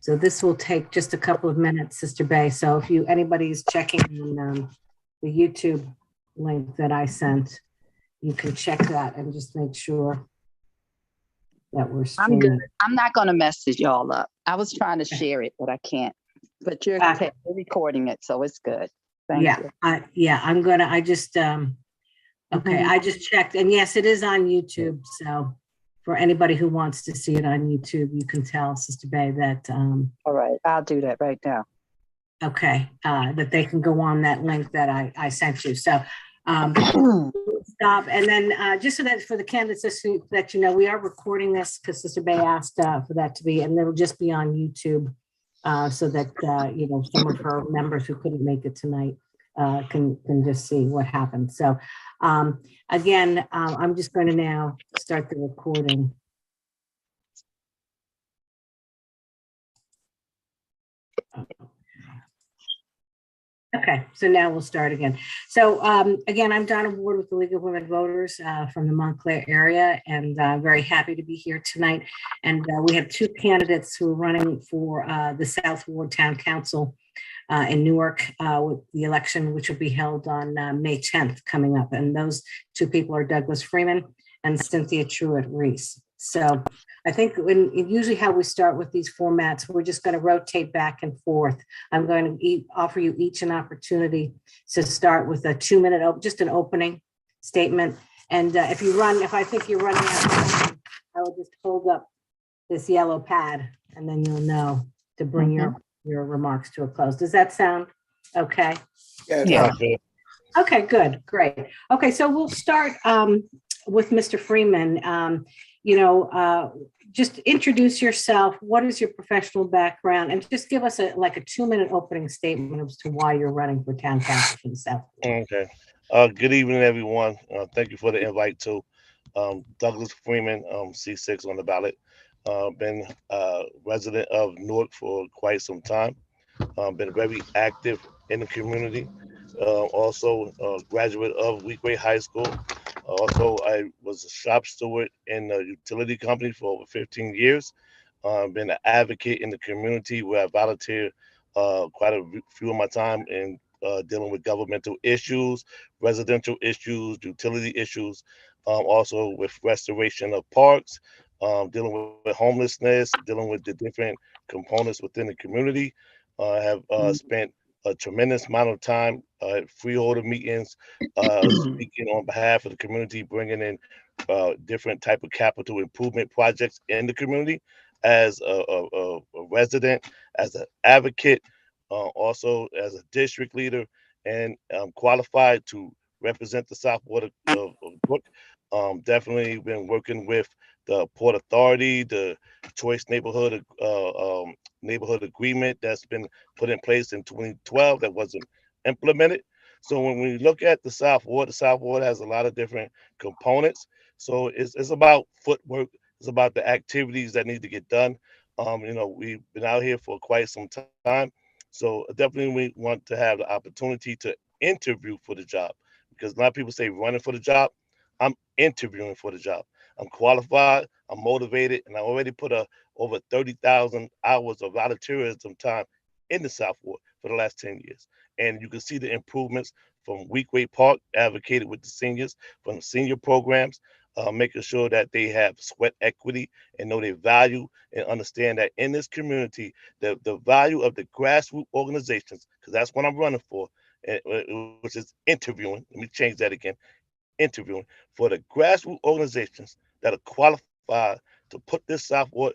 So this will take just a couple of minutes, Sister Bay. So if anybody's checking on the YouTube link that I sent, you can check that and just make sure that we're I'm good. streaming. I'm not going to message y'all up. I was trying to share it, but I can't. But you're recording it, so it's good. Thank you. I just I just checked, and yes, it is on YouTube. So for anybody who wants to see it on YouTube, you can tell Sister Bay that. All right, I'll do that right now. Okay, that they can go on that link that I sent you. So stop, and then just so that for the candidates that you know, we are recording this because Sister Bay asked for that to be, and it'll just be on YouTube, so that you know, some of her members who couldn't make it tonight can just see what happened. So again, I'm just going to now start the recording. Okay, so now we'll start again. So again, I'm Donna Ward with the League of Women Voters from the Montclair area, and I'm very happy to be here tonight. And we have two candidates who are running for the South Ward Town Council in Newark with the election, which will be held on May 10th coming up. And those two people are Douglas Freeman and Cynthia Truitt-Reese. So I think usually how we start with these formats, we're just going to rotate back and forth. I'm going to offer you each an opportunity to start with a 2-minute, just an opening statement. And if I think you're running out of time, I will just hold up this yellow pad and then you'll know to bring your remarks to a close. Does that sound okay? Yeah. Okay, good, great. Okay, so we'll start with Mr. Freeman. Just introduce yourself. What is your professional background? And just give us a 2-minute opening statement as to why you're running for town council for the South. Okay. Good evening, everyone. Thank you for the invite to Douglas Freeman, C6 on the ballot. Been a resident of Newark for quite some time. Been very active in the community. Also a graduate of Weequahic High School. Also, I was a shop steward in a utility company for over 15 years. Been an advocate in the community where I volunteer quite a few of my time in dealing with governmental issues, residential issues, utility issues, also with restoration of parks, dealing with homelessness, dealing with the different components within the community. I have spent a tremendous amount of time at freeholder meetings, speaking on behalf of the community, bringing in different type of capital improvement projects in the community as a resident, as an advocate, also as a district leader, and qualified to represent the South Ward of Brook. Definitely been working with the Port Authority, the Choice Neighborhood neighborhood agreement that's been put in place in 2012 that wasn't implemented. So when we look at the South Ward has a lot of different components. So it's about footwork. It's about the activities that need to get done. We've been out here for quite some time. So definitely we want to have the opportunity to interview for the job, because a lot of people say running for the job. I'm interviewing for the job. I'm qualified, I'm motivated, and I already put over 30,000 hours of volunteerism time in the South Ward for the last 10 years. And you can see the improvements from Weequahic Park, advocated with the seniors, from the senior programs, making sure that they have sweat equity and know their value and understand that in this community, the value of the grassroots organizations, because that's what I'm running for, which is interviewing. Let me change that again. Interviewing for the grassroots organizations that are qualified to put this South Ward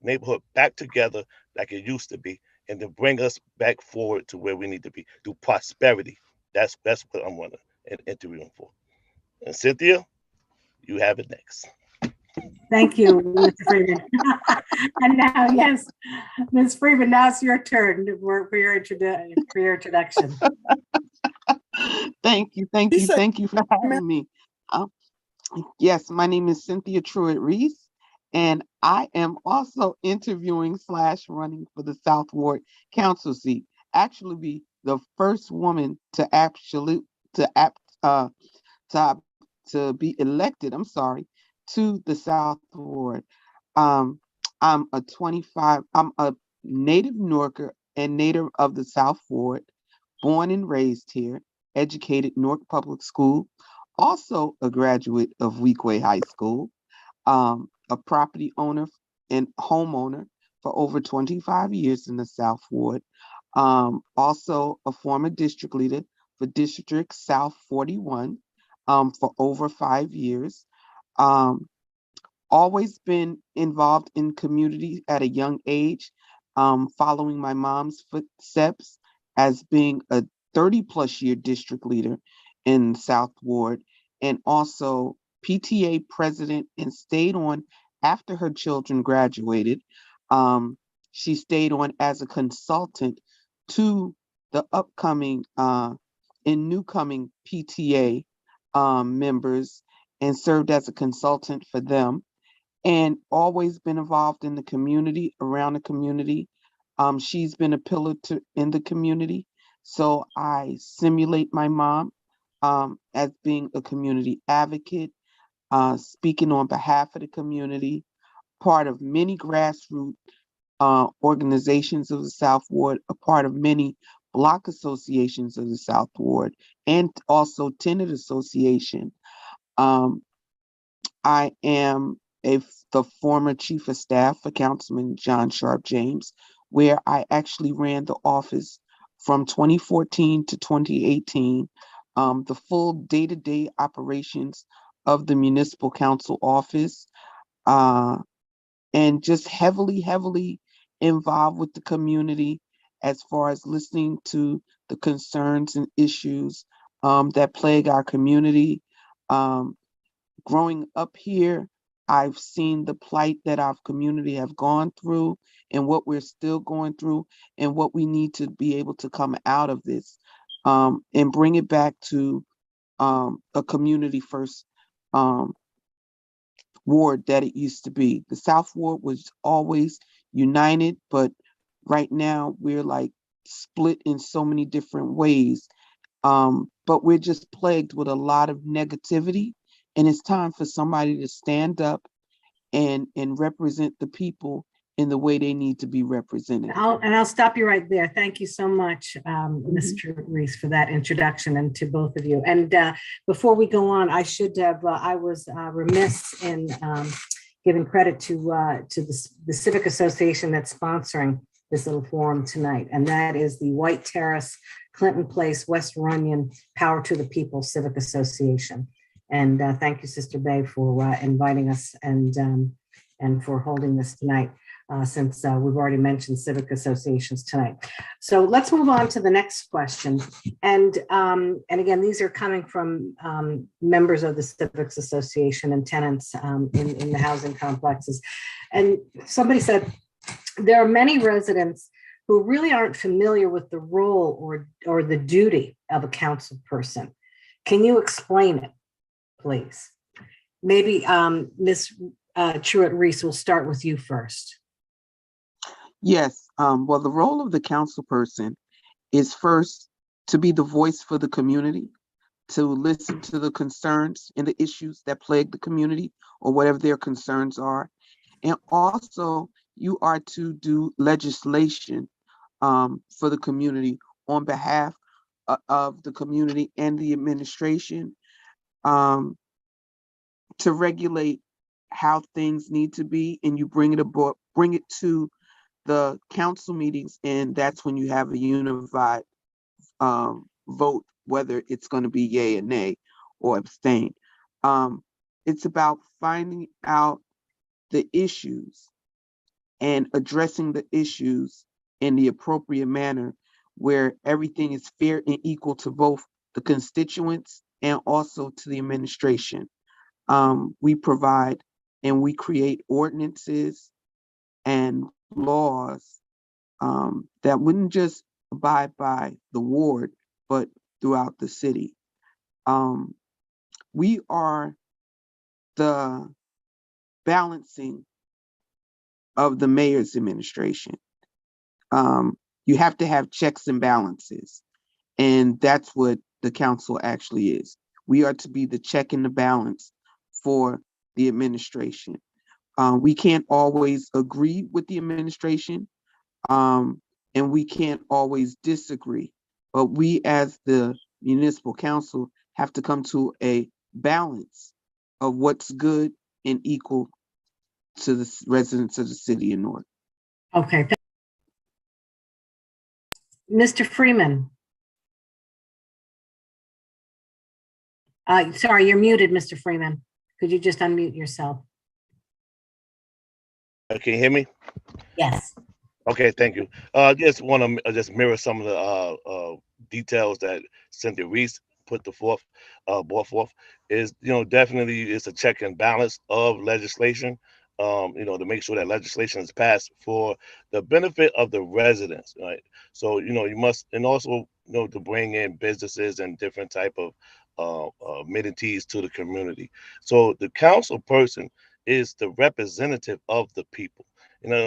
neighborhood back together like it used to be, and to bring us back forward to where we need to be through prosperity. That's what I'm running and interviewing for. And Cynthia, you have it next. Thank you, Mr. Freeman. And now, yes, Ms. Freeman, now it's your turn for your introduction. Thank you for having me. Yes, my name is Cynthia Truitt-Reese, and I am also interviewing / running for the South Ward Council seat. Actually, be the first woman to be elected. To the South Ward. I'm a native Newarker and native of the South Ward, born and raised here, educated Newark Public School, also a graduate of Weequahic High School, a property owner and homeowner for over 25 years in the South Ward, also a former district leader for District South 41 for over 5 years. Always been involved in community at a young age, following my mom's footsteps as being a 30-plus year district leader in South Ward, and also PTA president, and stayed on after her children graduated. She stayed on as a consultant to the upcoming and newcoming PTA members, and served as a consultant for them, and always been involved in the community, around the community. She's been a pillar in the community. So I simulate my mom as being a community advocate, speaking on behalf of the community, part of many grassroots organizations of the South Ward, a part of many block associations of the South Ward, and also tenant association. I am the former chief of staff for Councilman John Sharp James, where I actually ran the office from 2014 to 2018, the full day-to-day operations of the municipal council office, and just heavily involved with the community as far as listening to the concerns and issues that plague our community. Growing up here, I've seen the plight that our community have gone through, and what we're still going through, and what we need to be able to come out of this, and bring it back to a community first ward that it used to be. The South Ward was always united, but right now we're like split in so many different ways. But we're just plagued with a lot of negativity, and it's time for somebody to stand up and represent the people in the way they need to be represented. I'll stop you right there. Thank you so much, Mr. Reese, for that introduction, and to both of you. And before we go on, I should have, I was remiss in giving credit to the Civic Association that's sponsoring this little forum tonight, and that is the White Terrace, Clinton Place, West Runyon Power to the People Civic Association. And thank you, Sister Bay, for inviting us and for holding this tonight, since we've already mentioned civic associations tonight. So let's move on to the next question. And again, these are coming from members of the Civics Association and tenants in the housing complexes. And somebody said, there are many residents who really aren't familiar with the role or the duty of a council person. Can you explain it, please? Maybe Ms. Truitt-Reese, will start with you first. Yes, well, the role of the council person is first to be the voice for the community, to listen to the concerns and the issues that plague the community, or whatever their concerns are. And also, you are to do legislation for the community on behalf of the community and the administration, to regulate how things need to be, and you bring it to the council meetings, and that's when you have a unified vote, whether it's going to be yay or nay or abstain. It's about finding out the issues and addressing the issues in the appropriate manner, where everything is fair and equal to both the constituents and also to the administration. We provide and we create ordinances and laws that wouldn't just abide by the ward, but throughout the city. We are the balancing of the mayor's administration. You have to have checks and balances, and that's what the council actually is. We are to be the check and the balance for the administration. We can't always agree with the administration, and we can't always disagree. But we as the municipal council have to come to a balance of what's good and equal to the residents of the city of Newark. Okay. Mr. Freeman. Sorry, you're muted, Mr. Freeman. Could you just unmute yourself? Can you hear me? Yes. Okay, thank you. Just want to just mirror some of the details that Cynthia Reese brought forth. Is definitely it's a check and balance of legislation. To make sure that legislation is passed for the benefit of the residents, right? So you must, and also to bring in businesses and different type of amenities to the community. So the council person is the representative of the people.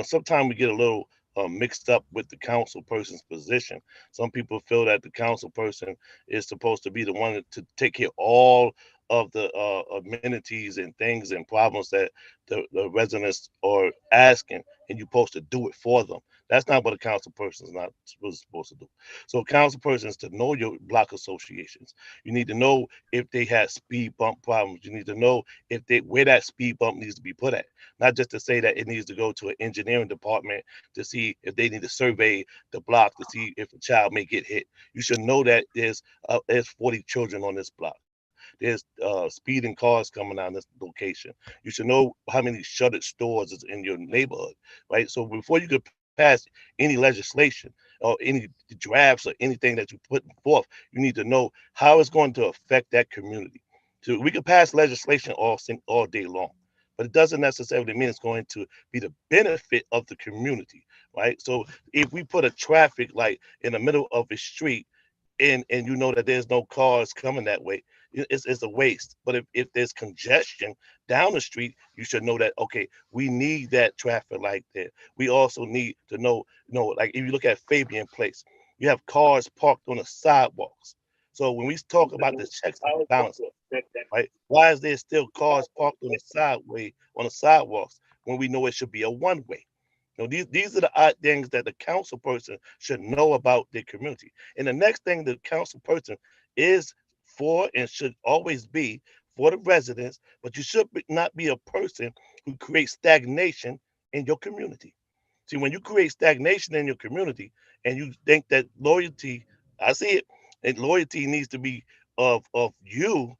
Sometimes we get a little mixed up with the council person's position. Some people feel that the council person is supposed to be the one to take care of all of the amenities and things and problems that the residents are asking, and you're supposed to do it for them. That's not what a council person is not supposed to do. So a council person is to know your block associations. You need to know if they had speed bump problems. You need to know where that speed bump needs to be put at. Not just to say that it needs to go to an engineering department to see if they need to survey the block to see if a child may get hit. You should know that there's 40 children on this block. There's speeding cars coming down this location. You should know how many shuttered stores is in your neighborhood, right? So before you could pass any legislation or any drafts or anything that you put forth, you need to know how it's going to affect that community. So we could pass legislation all day long, but it doesn't necessarily mean it's going to be the benefit of the community, right? So if we put a traffic light in the middle of a street and you know that there's no cars coming that way, it's a waste. But if there's congestion down the street, you should know that, okay, we need that traffic light there. We also need to know, like if you look at Fabian Place, you have cars parked on the sidewalks. So when we talk about the checks and balances, right, why is there still cars parked on the sidewalks when we know it should be a one-way? These are the odd things that the council person should know about their community. And the next thing the council person is for and should always be for the residents, but you should not be a person who creates stagnation in your community. See, when you create stagnation in your community and you think that loyalty, I see it, and loyalty needs to be of you,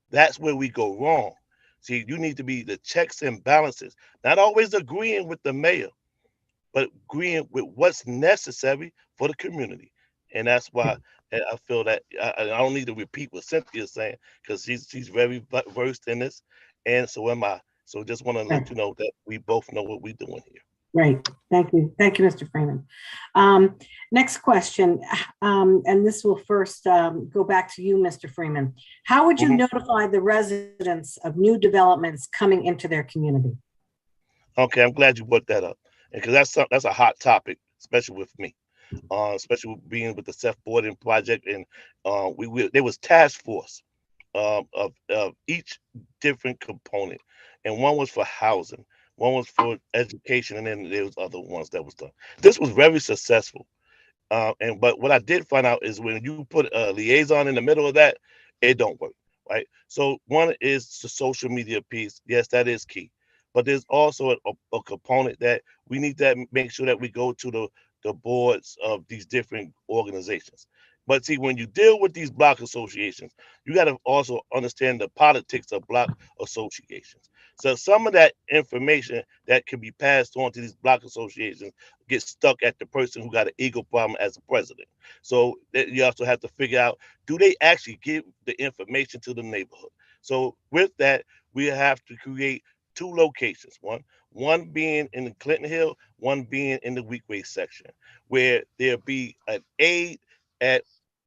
that's where we go wrong. See, you need to be the checks and balances, not always agreeing with the mayor, but agreeing with what's necessary for the community. And that's why I feel that I don't need to repeat what Cynthia's saying because she's very versed in this, and so am I. So just want to let you know that we both know what we're doing here. Great. Thank you. Thank you, Mr. Freeman. Next question, and this will first go back to you, Mr. Freeman. How would you notify the residents of new developments coming into their community? Okay, I'm glad you brought that up because that's a hot topic, especially with me, especially being with the Seth Boarding project, and there was task force of each different component, and one was for housing, one was for education, and then there was other ones that was done. This was very successful, but what I did find out is when you put a liaison in the middle of that, it don't work, right? So one is the social media piece. Yes, that is key. But there's also a component that we need to make sure that we go to the boards of these different organizations. But see, when you deal with these block associations, you got to also understand the politics of block associations. So some of that information that can be passed on to these block associations gets stuck at the person who got an ego problem as a president. So you also have to figure out, do they actually give the information to the neighborhood? So with that, we have to create two locations, one being in the Clinton Hill, one being in the Weekway section, where there be an aide at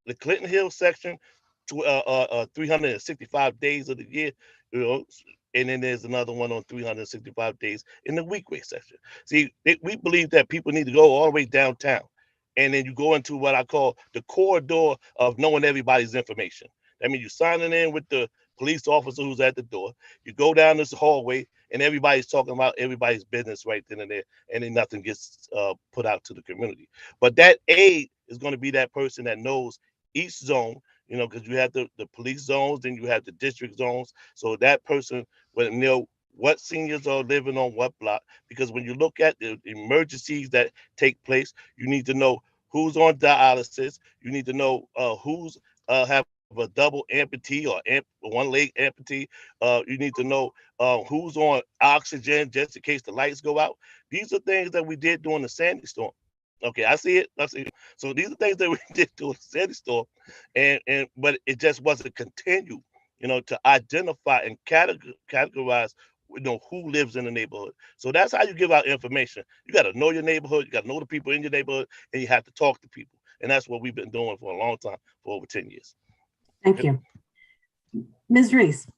the Clinton Hill section to 365 days of the year, and then there's another one on 365 days in the Weekway section. See, we believe that people need to go all the way downtown, and then you go into what I call the corridor of knowing everybody's information. That means you're signing in with the police officer who's at the door. You go down this hallway, and everybody's talking about everybody's business right then and there, and then nothing gets put out to the community. But that aide is going to be that person that knows each zone, because you have the police zones, then you have the district zones. So that person will know what seniors are living on what block. Because when you look at the emergencies that take place, you need to know who's on dialysis. You need to know who's have a double amputee or one leg amputee. You need to know who's on oxygen just in case the lights go out. These are things that we did during the Sandy storm. Okay, I see it. I see it. So these are things that we did during the Sandy storm, and but it just wasn't continued, to identify and categorize, who lives in the neighborhood. So that's how you give out information. You got to know your neighborhood. You got to know the people in your neighborhood, and you have to talk to people. And that's what we've been doing for a long time, for over 10 years. Thank you. Ms. Reese.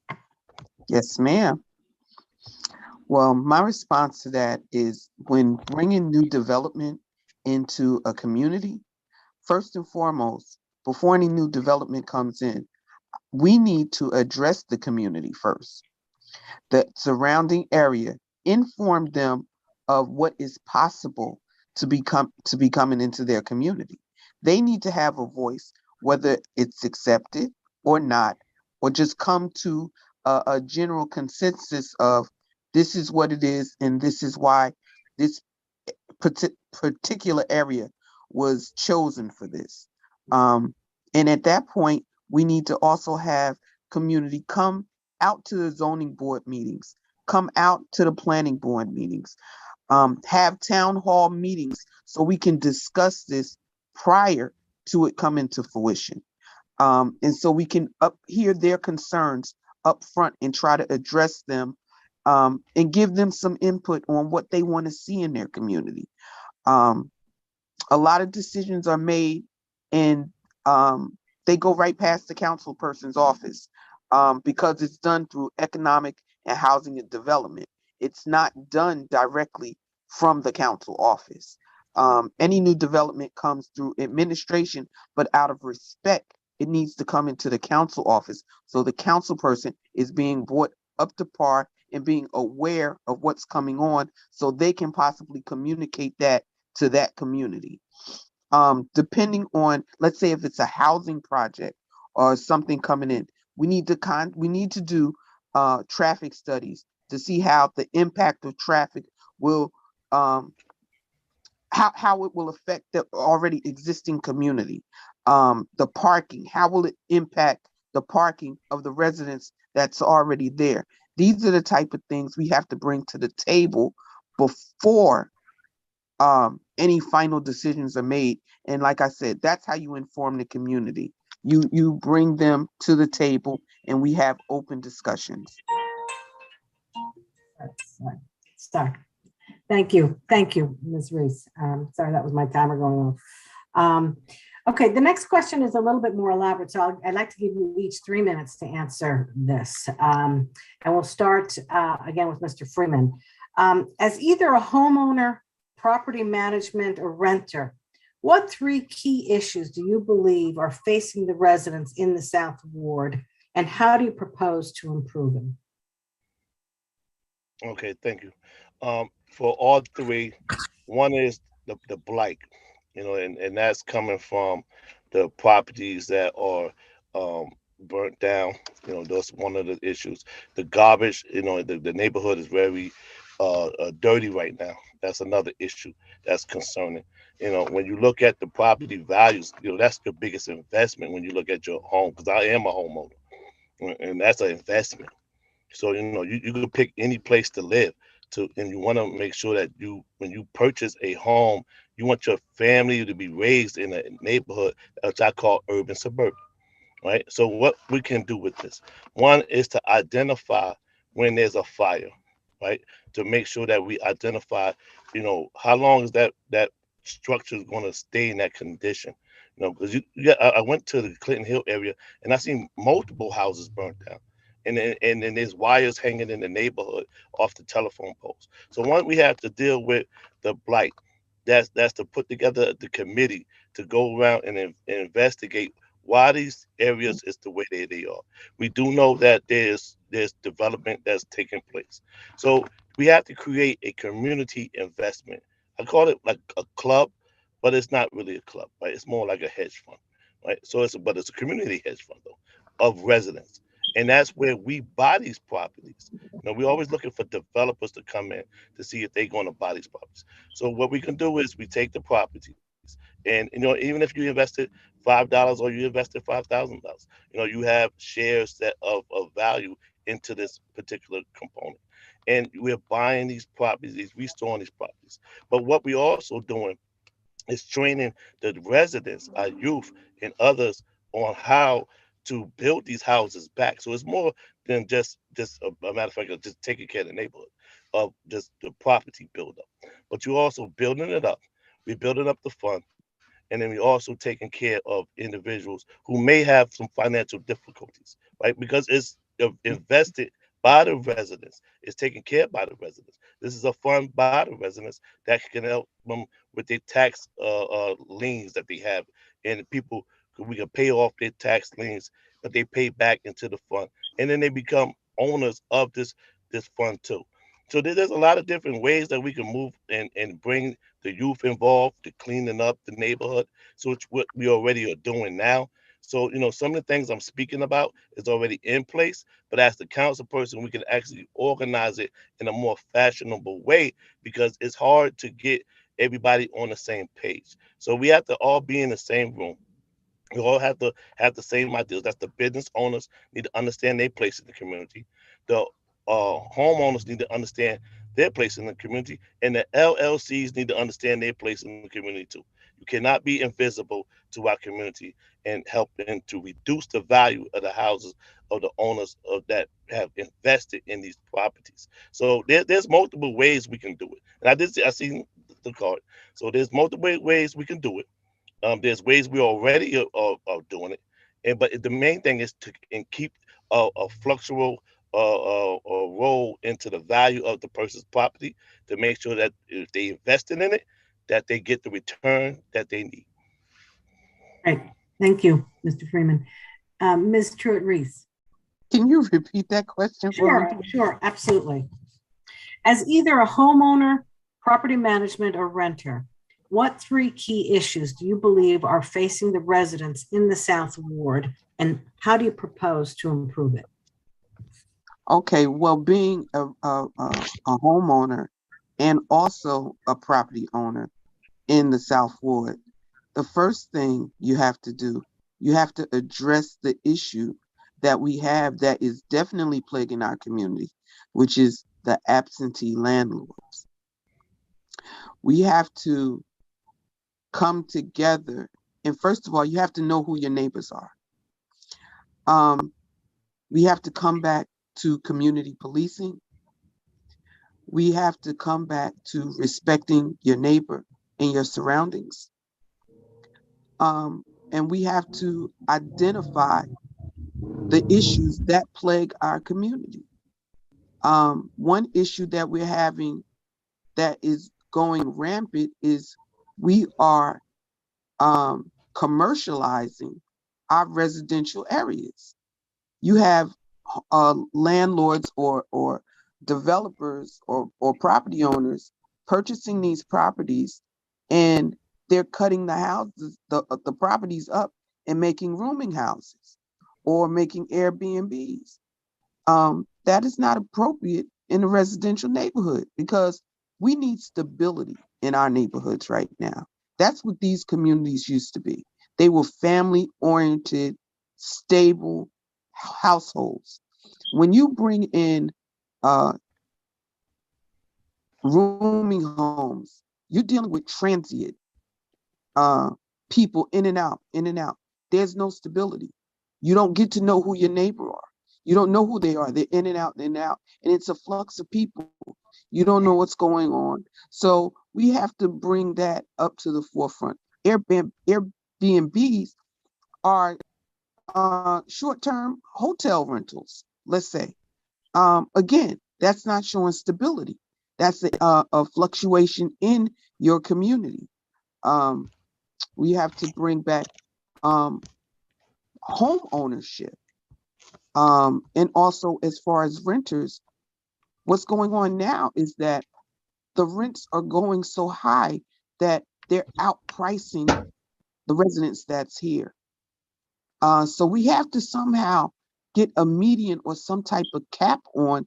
Yes, ma'am. Well, my response to that is when bringing new development into a community, first and foremost, before any new development comes in, we need to address the community first, the surrounding area, inform them of what is possible to be coming into their community. They need to have a voice, whether it's accepted or not, or just come to a general consensus of this is what it is and this is why this particular area was chosen for this. And at that point, we need to also have community come out to the zoning board meetings, come out to the planning board meetings, have town hall meetings so we can discuss this prior to it coming to fruition. And so we can hear their concerns up front and try to address them, and give them some input on what they want to see in their community. A lot of decisions are made and they go right past the council person's office because it's done through economic and housing and development. It's not done directly from the council office. Any new development comes through administration, but out of respect, it needs to come into the council office. So the council person is being brought up to par and being aware of what's coming on so they can possibly communicate that to that community. Depending on, let's say if it's a housing project or something coming in, we need to do traffic studies to see how the impact of traffic will how it will affect the already existing community. The parking, how will it impact the parking of the residents that's already there? These are the type of things we have to bring to the table before any final decisions are made. And like I said, that's how you inform the community. You bring them to the table and we have open discussions. Sorry. Thank you, Ms. Reese. Sorry, that was my timer going off. Okay, the next question is a little bit more elaborate, so I'd like to give you each 3 minutes to answer this. And we'll start again with Mr. Freeman. As either a homeowner, property management, or renter, what 3 key issues do you believe are facing the residents in the South Ward, and how do you propose to improve them? Okay, thank you. For all 3, one is the blight, and that's coming from the properties that are burnt down. That's one of the issues. The garbage, the neighborhood is very dirty right now. That's another issue that's concerning. When you look at the property values, that's the biggest investment when you look at your home, because I am a homeowner, and that's an investment. So, you could pick any place to live and you want to make sure that when you purchase a home, you want your family to be raised in a neighborhood, which I call urban suburban, right? So what we can do with this, one is to identify when there's a fire, right? To make sure that we identify, how long is that structure is going to stay in that condition, because I went to the Clinton Hill area and I seen multiple houses burnt down. And then there's wires hanging in the neighborhood off the telephone poles. So one, we have to deal with the blight. That's to put together the committee to go around and investigate why these areas is the way they are. We do know that there's development that's taking place. So we have to create a community investment. I call it like a club, but it's not really a club, right? It's more like a hedge fund, right? So it's a community hedge fund though of residents. And that's where we buy these properties. We're always looking for developers to come in to see if they're going to buy these properties. So what we can do is we take the properties, and even if you invested $5 or you invested $5,000, you have shares that of value into this particular component. And we're buying these properties, restoring these properties. But what we're also doing is training the residents, our youth, and others on how to build these houses back. So it's more than just a matter of fact of just taking care of the neighborhood, of just the property buildup. But you're also building it up. We're building up the fund, and then we're also taking care of individuals who may have some financial difficulties, right? Because it's invested by the residents, it's taken care of by the residents. This is a fund by the residents that can help them with their tax liens that they have, and people we can pay off their tax liens, but they pay back into the fund, and then they become owners of this fund too. So there's a lot of different ways that we can move and bring the youth involved, to cleaning up the neighborhood. So it's what we already are doing now. So some of the things I'm speaking about is already in place, but as the council person, we can actually organize it in a more fashionable way, because it's hard to get everybody on the same page. So we have to all be in the same room. We all have to have the same ideas. That's the business owners need to understand their place in the community. The homeowners need to understand their place in the community, and the LLCs need to understand their place in the community too. You cannot be invisible to our community and helping to reduce the value of the houses of the owners of that have invested in these properties. So there's multiple ways we can do it. And I seen the card. So there's multiple ways we can do it. There's ways we already are doing it, but the main thing is to and keep a fluctual role into the value of the person's property, to make sure that if they invested in it, that they get the return that they need. Right. Thank you, Mr. Freeman. Ms. Truitt Reese. Can you repeat that question for me? Sure, absolutely. As either a homeowner, property management, or renter, what three key issues do you believe are facing the residents in the South Ward, and how do you propose to improve it? Okay, well, being a homeowner and also a property owner in the South Ward, the first thing you have to do, you have to address the issue that we have that is definitely plaguing our community, which is the absentee landlords. We have to come together, and first of all, you have to know who your neighbors are. We have to come back to community policing. We have to come back to respecting your neighbor and your surroundings. And we have to identify the issues that plague our community. One issue that we're having that is going rampant is we are commercializing our residential areas. You have landlords or developers or property owners purchasing these properties, and they're cutting the houses, the properties up, and making rooming houses or making Airbnbs. That is not appropriate in a residential neighborhood, because we need stability in our neighborhoods right now. That's what these communities used to be. They were family-oriented, stable households. When you bring in rooming homes, you're dealing with transient people in and out, in and out. There's no stability. You don't get to know who your neighbor are. You don't know who they are. They're in and out, in and out. And it's a flux of people. You don't know what's going on. So we have to bring that up to the forefront. Airbnbs are short-term hotel rentals, let's say. Again, that's not showing stability. That's a fluctuation in your community. We have to bring back home ownership. And also as far as renters, what's going on now is that the rents are going so high that they're outpricing the residents that's here. So we have to somehow get a median or some type of cap on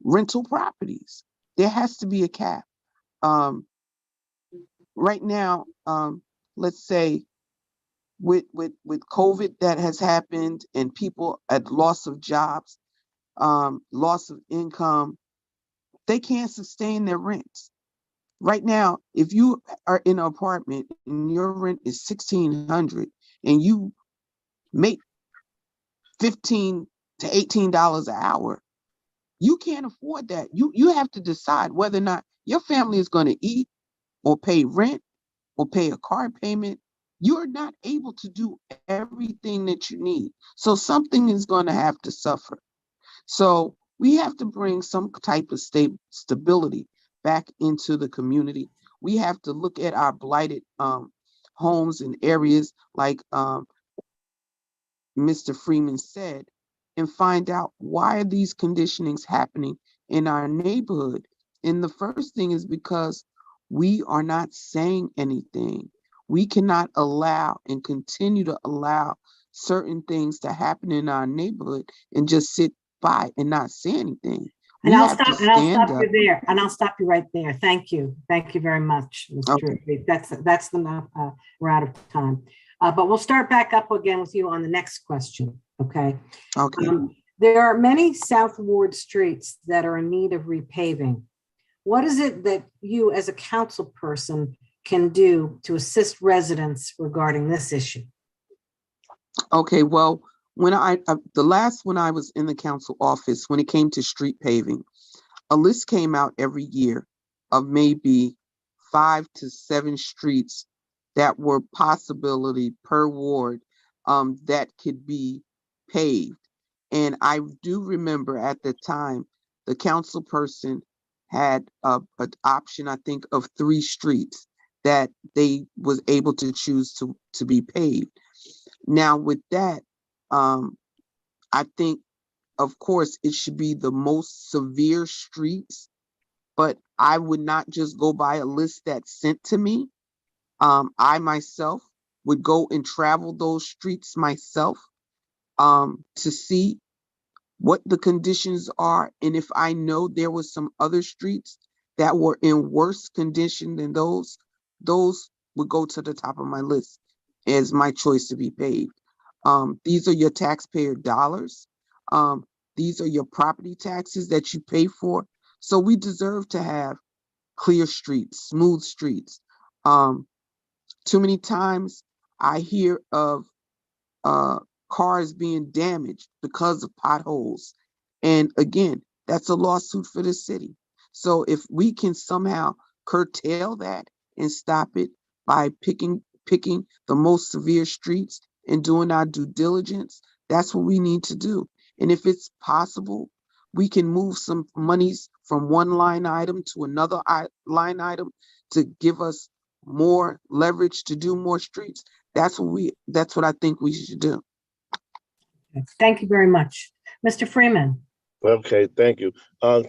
rental properties. There has to be a cap. Right now, let's say with COVID that has happened and people at loss of jobs, loss of income, they can't sustain their rents. Right now, if you are in an apartment and your rent is $1,600 and you make $15 to $18 an hour, you can't afford that. You have to decide whether or not your family is going to eat or pay rent or pay a car payment. You're not able to do everything that you need. So something is going to have to suffer. So we have to bring some type of stability back into the community. We have to look at our blighted homes in areas like Mr. Freeman said, and find out why are these conditionings happening in our neighborhood. And the first thing is because we are not saying anything. We cannot allow and continue to allow certain things to happen in our neighborhood and just sit by and not say anything. And I'll stop you there. And I'll stop you right there. Thank you. Thank you very much, Mr. Okay. That's the we're out of time. But we'll start back up again with you on the next question. Okay. Okay. There are many South Ward streets that are in need of repaving. What is it that you as a council person can do to assist residents regarding this issue? Okay, well, when the last when I was in the council office, when it came to street paving, a list came out every year of maybe 5 to 7 streets that were possibility per ward that could be paved. And I do remember at the time, the council person had an option, I think, of 3 streets that they was able to choose to be paved. Now with that, I think, of course, it should be the most severe streets, but I would not just go by a list that's sent to me. I myself would go and travel those streets myself to see what the conditions are. And if I know there was some other streets that were in worse condition than those would go to the top of my list as my choice to be paved. These are your taxpayer dollars. These are your property taxes that you pay for. So we deserve to have clear streets, smooth streets. Too many times I hear of cars being damaged because of potholes. And again, that's a lawsuit for the city. So if we can somehow curtail that and stop it by picking the most severe streets and doing our due diligence, that's what we need to do. And if it's possible, we can move some monies from one line item to another line item to give us more leverage to do more streets. That's what I think we should do. Thank you very much. Mr. Freeman. Okay, thank you.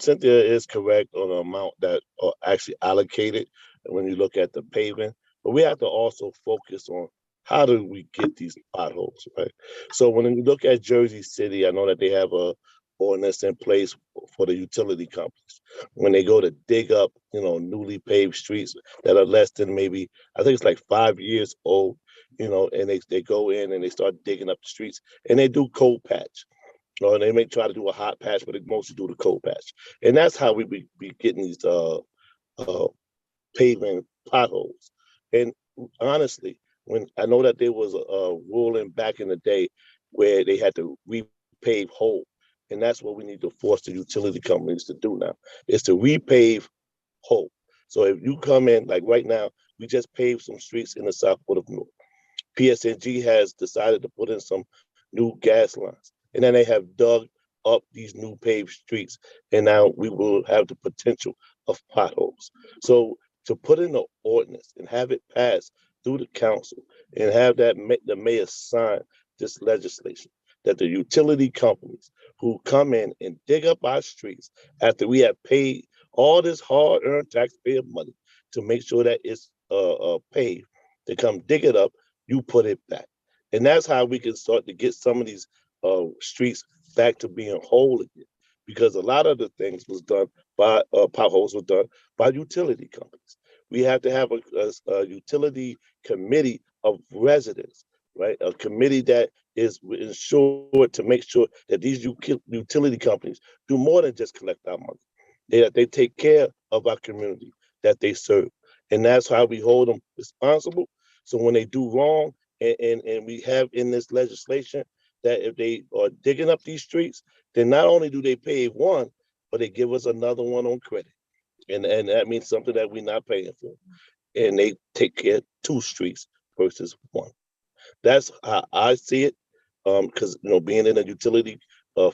Cynthia is correct on the amount that are actually allocated when you look at the paving, but we have to also focus on how do we get these potholes, right? So when you look at Jersey City, I know that they have a ordinance in place for the utility companies. When they go to dig up, newly paved streets that are less than maybe, I think it's like 5 years old, and they go in and they start digging up the streets and they do cold patch. Or they may try to do a hot patch, but they mostly do the cold patch. And that's how we be getting these paving potholes. And honestly, when I know that there was a ruling back in the day where they had to repave whole, and that's what we need to force the utility companies to do now, is to repave whole. So if you come in, like right now, we just paved some streets in the Southport of Newark. PSNG has decided to put in some new gas lines, and then they have dug up these new paved streets, and now we will have the potential of potholes. So to put in an ordinance and have it passed through the council and have that the mayor sign this legislation that the utility companies who come in and dig up our streets after we have paid all this hard-earned taxpayer money to make sure that it's paid, to come dig it up, you put it back. And that's how we can start to get some of these streets back to being whole again. Because a lot of the things was done by potholes were done by utility companies. We have to have a utility committee of residents, right? A committee that is ensured to make sure that these utility companies do more than just collect our money. They take care of our community that they serve. And that's how we hold them responsible. So when they do wrong, and we have in this legislation that if they are digging up these streets, then not only do they pay one, but they give us another one on credit. And that means something that we're not paying for. And they take care of 2 streets versus 1. That's how I see it. Because being in a utility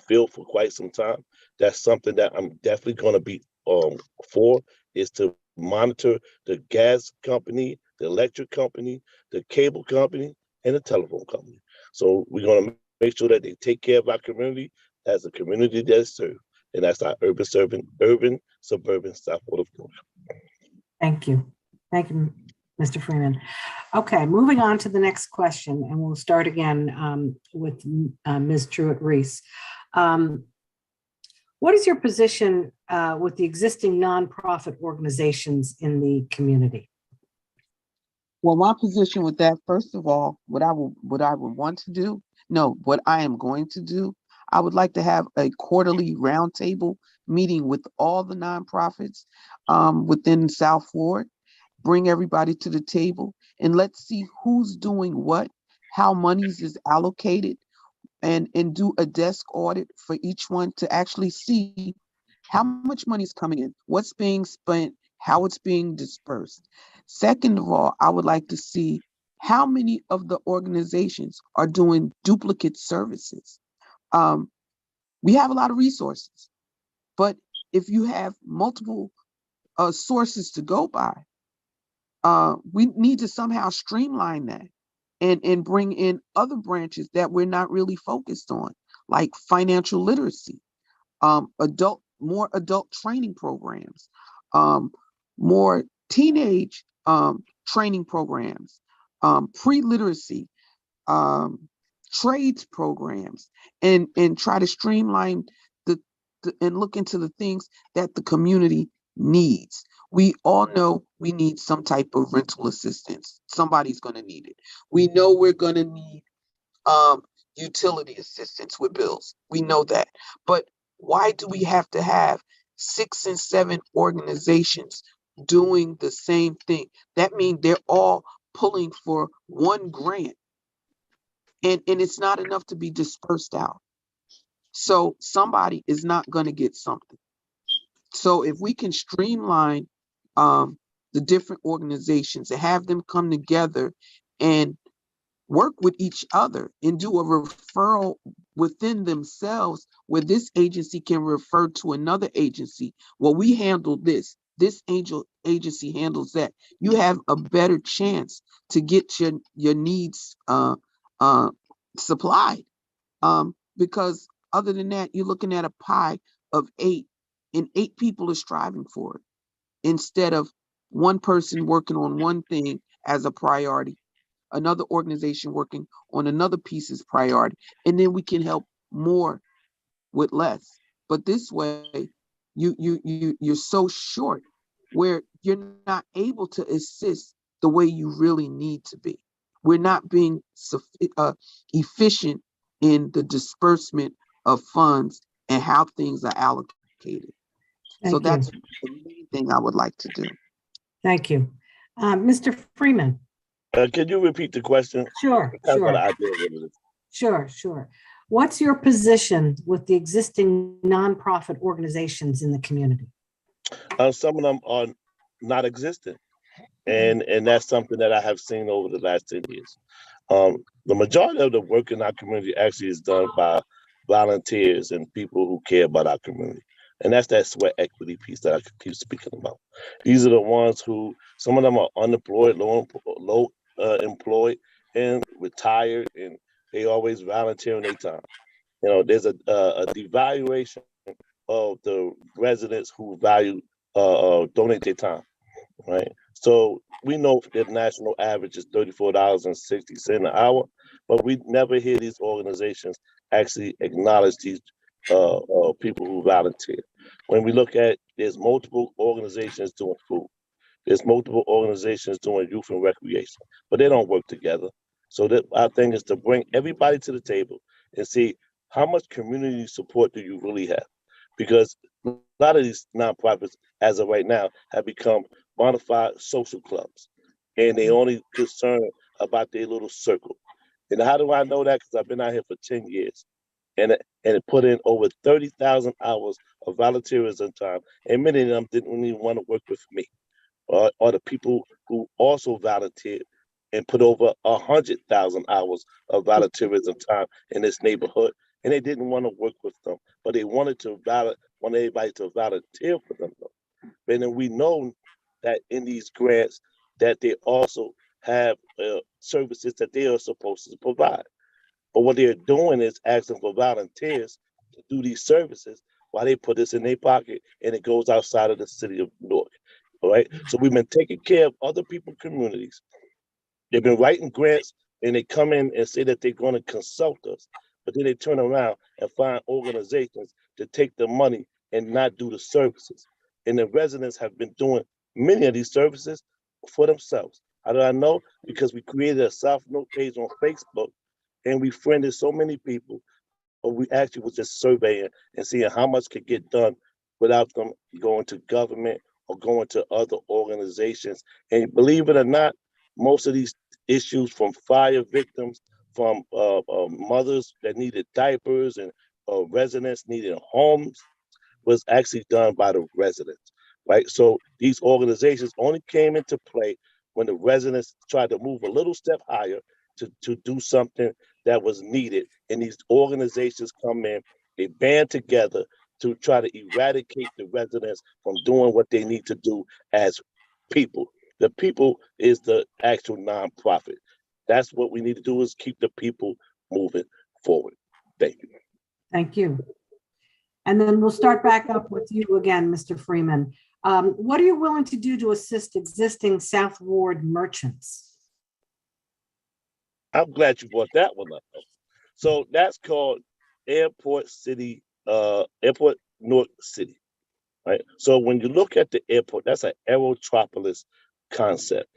field for quite some time, that's something that I'm definitely going to be for, is to monitor the gas company, the electric company, the cable company, and the telephone company. So we're going to make sure that they take care of our community as a community that is served. And that's our urban, suburban South Florida. Thank you. Thank you, Mr. Freeman. Okay, moving on to the next question, and we'll start again with Ms. Truitt-Reese. What is your position with the existing nonprofit organizations in the community? Well, my position with that, first of all, what I would want to do, no, what I am going to do, I would like to have a quarterly roundtable meeting with all the nonprofits within South Ward, bring everybody to the table, and let's see who's doing what, how monies is allocated, and do a desk audit for each one to actually see how much money is coming in, what's being spent, how it's being dispersed. Second of all, I would like to see how many of the organizations are doing duplicate services. We have a lot of resources, but if you have multiple sources to go by, we need to somehow streamline that and bring in other branches that we're not really focused on, like financial literacy, more adult training programs, more teenage training programs, pre-literacy, trades programs, and try to streamline and look into the things that the community needs. We all know we need some type of rental assistance. Somebody's going to need it. We know we're going to need utility assistance with bills. We know that. But why do we have to have 6 and 7 organizations doing the same thing? That means they're all pulling for one grant. And it's not enough to be dispersed out. So somebody is not going to get something. So if we can streamline the different organizations and have them come together and work with each other and do a referral within themselves, where this agency can refer to another agency. Well, we handle this agency handles that. You have a better chance to get your needs supplied, because other than that, you're looking at a pie of 8, and 8 people are striving for it, instead of one person working on one thing as a priority, another organization working on another piece as priority, and then we can help more with less. But this way, you're so short where you're not able to assist the way you really need to be. We're not being efficient in the disbursement of funds and how things are allocated. So that's the main thing I would like to do. Thank you. Mr. Freeman. Can you repeat the question? Sure. What's your position with the existing nonprofit organizations in the community? Some of them are not existent. And that's something that I have seen over the last 10 years. The majority of the work in our community actually is done by volunteers and people who care about our community. And that's that sweat equity piece that I keep speaking about. These are the ones who, some of them are unemployed, low employed, and retired, and they always volunteering their time. You know, there's a devaluation of the residents who value donate their time, right? So we know the national average is $34.60 an hour, but we never hear these organizations actually acknowledge these people who volunteer. When we look at, there's multiple organizations doing food. There's multiple organizations doing youth and recreation, but they don't work together. So that our thing is to bring everybody to the table and see how much community support do you really have? Because a lot of these nonprofits, as of right now, have become bona fide social clubs, and they only concerned about their little circle. And how do I know that? Because I've been out here for 10 years, and it put in over 30,000 hours of volunteerism time, and many of them didn't even want to work with me, or the people who also volunteered and put over 100,000 hours of volunteerism time in this neighborhood, and they didn't want to work with them, but they wanted want everybody to volunteer for them. And then we know that in these grants that they also have services that they are supposed to provide. But what they're doing is asking for volunteers to do these services while they put this in their pocket and it goes outside of the city of Newark. All right. So we've been taking care of other people's communities. They've been writing grants and they come in and say that they're going to consult us, but then they turn around and find organizations to take the money and not do the services. And the residents have been doing many of these services for themselves. How do I know? Because we created a South Note page on Facebook and we friended so many people, but we actually was just surveying and seeing how much could get done without them going to government or going to other organizations. And believe it or not, most of these issues from fire victims, from mothers that needed diapers and residents needing homes was actually done by the residents, right? So these organizations only came into play when the residents tried to move a little step higher to do something that was needed. And these organizations come in, they band together to try to eradicate the residents from doing what they need to do as people. The people is the actual nonprofit. That's what we need to do, is keep the people moving forward. Thank you. Thank you. And then we'll start back up with you again, Mr. Freeman. What are you willing to do to assist existing South Ward merchants? I'm glad you brought that one up. So that's called Airport North City, right? So when you look at the airport, that's an aerotropolis concept.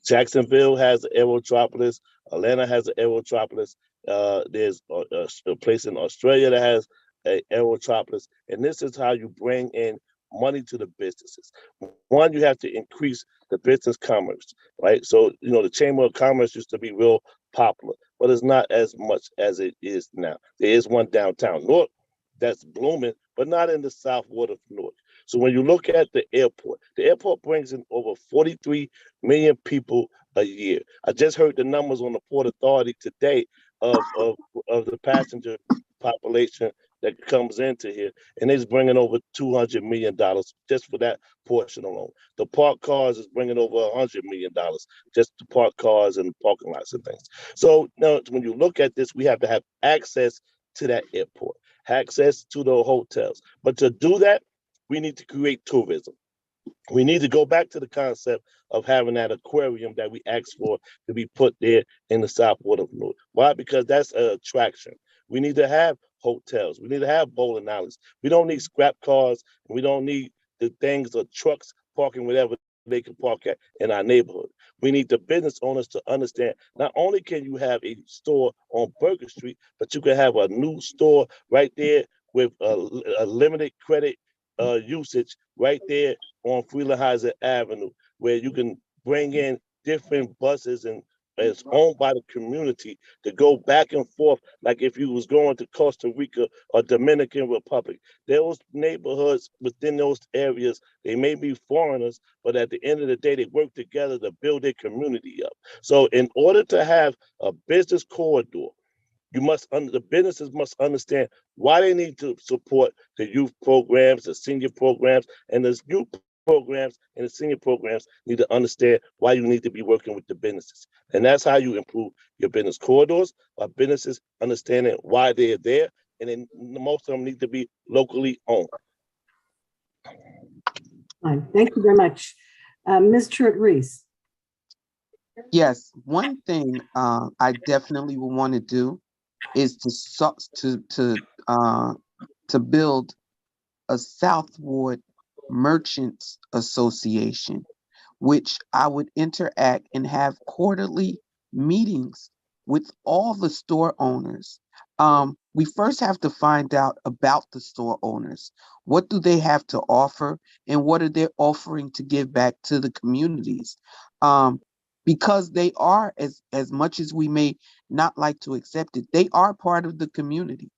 Jacksonville has an aerotropolis. Atlanta has an aerotropolis. There's a place in Australia that has an aerotropolis. And this is how you bring in money to the businesses. One, you have to increase the business commerce, right? So, you know, the Chamber of Commerce used to be real popular, but it's not as much as it is now. There is one downtown Newark that's blooming, but not in the South Ward of Newark. So when you look at the airport brings in over 43 million people a year. I just heard the numbers on the Port Authority today of the passenger population that comes into here, and it's bringing over $200 million just for that portion alone. The park cars is bringing over $100 million just to park cars and parking lots and things. So now when you look at this, we have to have access to that airport, access to the hotels. But to do that, we need to create tourism. We need to go back to the concept of having that aquarium that we asked for to be put there in the South Ward of Newark. Why? Because that's an attraction. We need to have hotels. We need to have bowling alleys. We don't need scrap cars. We don't need the things or trucks parking wherever they can park at in our neighborhood. We need the business owners to understand not only can you have a store on Burger Street, but you can have a new store right there with a limited credit usage right there on Frelinghuysen Avenue, where you can bring in different buses and it's owned by the community to go back and forth, like if you was going to Costa Rica or Dominican Republic. Those neighborhoods within those areas, they may be foreigners, but at the end of the day, they work together to build their community up. So in order to have a business corridor, the businesses must understand why they need to support the youth programs, the senior programs, and the youth programs and the senior programs need to understand why you need to be working with the businesses. And that's how you improve your business corridors, by businesses understanding why they're there. And then most of them need to be locally owned. Fine. Thank you very much. Ms. Truitt-Reese. Yes, one thing I definitely would want to do is to build a South Ward Merchants Association, which I would interact and have quarterly meetings with all the store owners. We first have to find out about the store owners. What do they have to offer, and what are they offering to give back to the communities? Because they are, as much as we may not like to accept it, they are part of the community.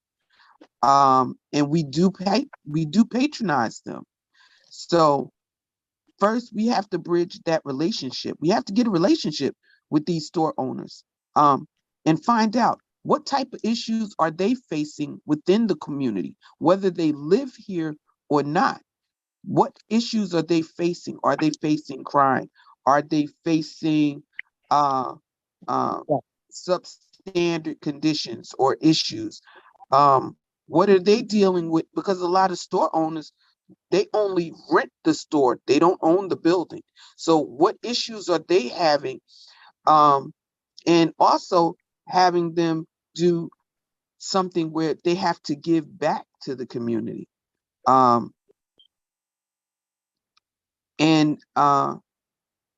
And we do patronize them. So first we have to bridge that relationship. We have to get a relationship with these store owners, and find out what type of issues are they facing within the community, whether they live here or not. What issues are they facing? Are they facing crime? Are they facing substandard conditions or issues? What are they dealing with? Because a lot of store owners, they only rent the store. They don't own the building. So what issues are they having? And also having them do something where they have to give back to the community. And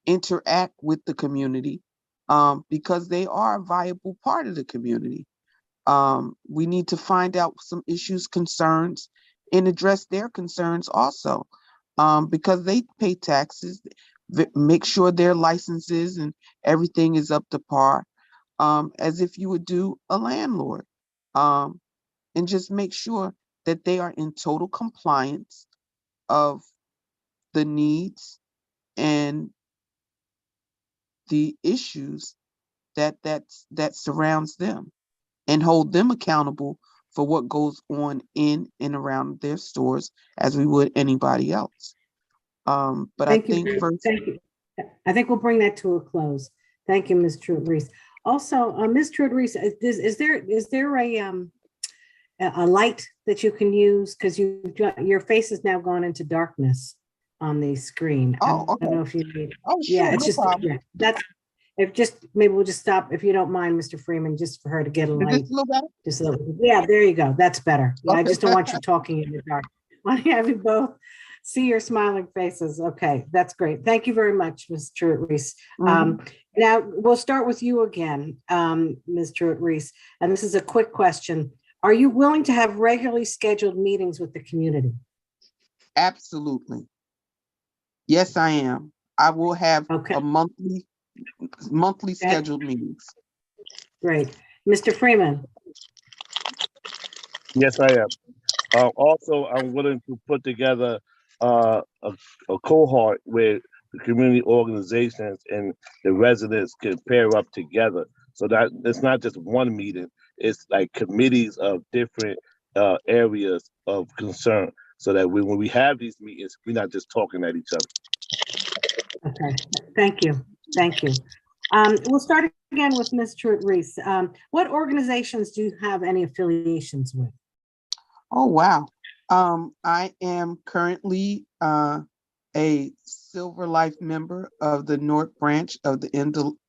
interact with the community, because they are a viable part of the community. We need to find out some issues, concerns, and address their concerns also, because they pay taxes, make sure their licenses and everything is up to par, as if you would do a landlord, and just make sure that they are in total compliance of the needs and the issues that surrounds them, and hold them accountable for what goes on in and around their stores as we would anybody else. But Thank I think you. first, Thank you. I think we'll bring that to a close. Thank you, Ms. Truitt-Reese. Also, Ms. Truitt-Reese, is there a light that you can use? Because your face has now gone into darkness on the screen. Oh, I don't know okay. if you need. Oh, Yeah, sure, it's no just, problem. yeah, that's, if just, maybe we'll just stop, if you don't mind, Mr. Freeman, just for her to get a Is this light. a little better? Just a little, yeah, there you go. That's better. Yeah, I Okay. just don't want you talking in the dark. I want to have you both see your smiling faces. Okay, that's great. Thank you very much, Ms. Truitt-Reese. Mhm. Now we'll start with you again, Ms. Truitt-Reese. And this is a quick question. Are you willing to have regularly scheduled meetings with the community? Absolutely. Yes, I am. I will have Okay, a monthly scheduled meetings. great. Mr. Freeman? Yes, I am. Also, I'm willing to put together a cohort where the community organizations and the residents can pair up together, so that it's not just one meeting. It's like committees of different areas of concern, so that when we have these meetings, we're not just talking at each other. Okay, thank you. Thank you. We'll start again with Ms. Truitt-Reese. What organizations do you have any affiliations with? Oh, wow. I am currently a Silver Life member of the North Branch of the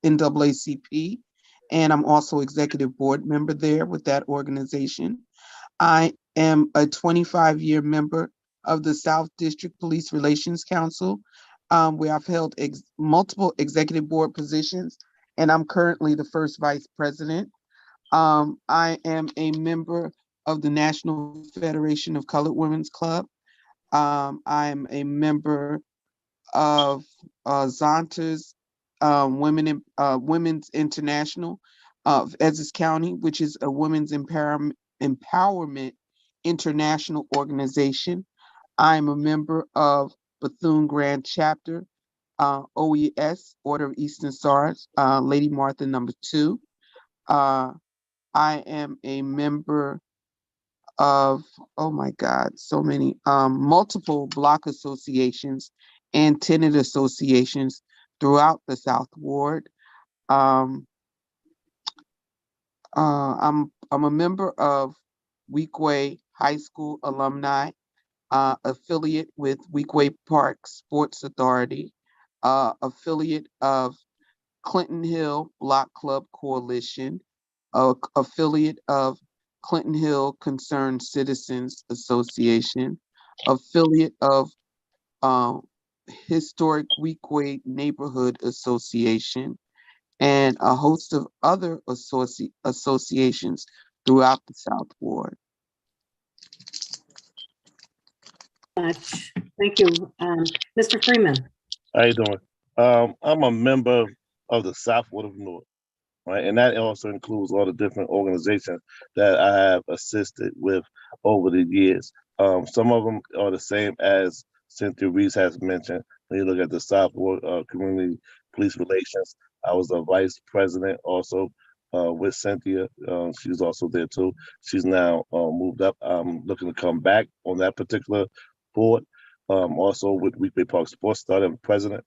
NAACP, and I'm also executive board member there with that organization. I am a 25-year member of the South District Police Relations Council, where I've held multiple executive board positions, and I'm currently the first vice president. I am a member of the National Federation of Colored Women's Club. I'm a member of Zonta's Women's International of Essex County, which is a women's empowerment international organization. I'm a member of Bethune Grand Chapter, OES, Order of Eastern Stars, Lady Martha #2. I am a member of, oh my God, so many, multiple block associations and tenant associations throughout the South Ward. Um, I'm a member of Weequay High School alumni, affiliate with Weequay Park Sports Authority, affiliate of Clinton Hill Block Club Coalition, affiliate of Clinton Hill Concerned Citizens Association, affiliate of Historic Weequay Neighborhood Association, and a host of other associations throughout the South Ward. Much. Thank you. Mr. Freeman. How you doing? I'm a member of the South Ward of North, right? And that also includes all the different organizations that I have assisted with over the years. Some of them are the same as Cynthia Reese has mentioned. When you look at the South Ward Community Police Relations, I was a vice president also with Cynthia. She's also there too. She's now moved up. I'm looking to come back on that particular board. Also with Weequay Park Sports Authority, I'm president.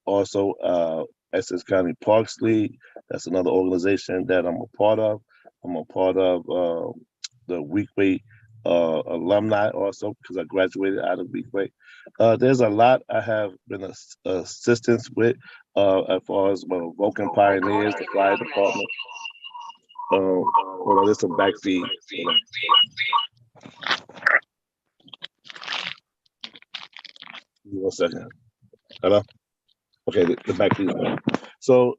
Also, Essex County Parks League. That's another organization that I'm a part of. I'm a part of the Weequay alumni also because I graduated out of Weequay. There's a lot I have been assistance with as far as Vulcan Pioneers, the fire department. Hold on, there's some backfeed. One second. Hello? Okay, the backfeed. So